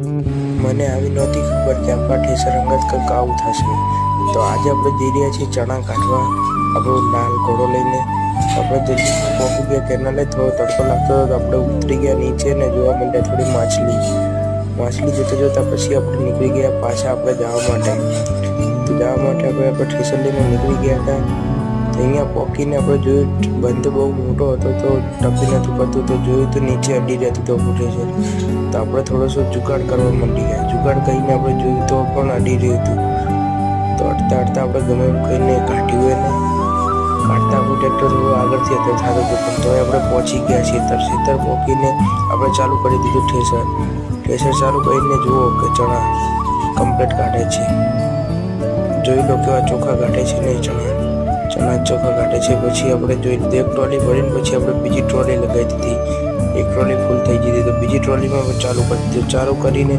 મને આવી નહોતી ખબર કે આપણા ઠેસર અંગત કંઈક આવું થશે. તો આજે આપણે જઈ રહ્યા છીએ ચણા કાઢવા, આપણો લાલ ઘોડો લઈને. આપણે જલ્દી પહોંચી ગયા કેનાલે. થોડો તડકો લાગતો હતો તો આપણે ઉતરી ગયા નીચે ને જોવા માંડ્યા થોડી માછલી જોતા જોતા પછી આપણે નીકળી ગયા પાછા આપણે જવા માટે. તો જવા માટે આપણે ઠેસર લઈને નીકળી ગયા હતા. તો અહીંયા પહોંચીને આપણે જોયું બંધ બહુ મોટો હતો તો ટપી નહોતું કરતું. તો જોયું તો નીચે અડી રહેતું તો ઠેસર. તો આપણે થોડોસો જુગાડ કરવા માંડી ગયા. જુગાડ કરીને આપણે જોયું તો પણ અડી રહ્યું હતું. તો અડતા આપણે ગમે એમ કહીને કાઢ્યું એને. કાઢતા આપણું ટ્રેક્ટર થોડું આગળથી થતું હતું પણ તોય આપણે પહોંચી ગયા ખેતર પહોંચીને આપણે ચાલુ કરી દીધું ઠેસર ચાલુ કરીને જુઓ કે ચણા કમ્પ્લીટ કાઢે છે. જોઈ લો કેવા ચોખા કાઢે છે ને ચણા ચોખા કાઢે છે. પછી આપણે જોઈ લીધું એક ટ્રોલી ભરીને પછી આપણે બીજી ટ્રોલી લગાવી દીધી. એક ટ્રોલી ફૂલ થઈ ગઈ હતી તો બીજી ટ્રોલીમાં ચાલુ કરી દીધું. ચાલુ કરીને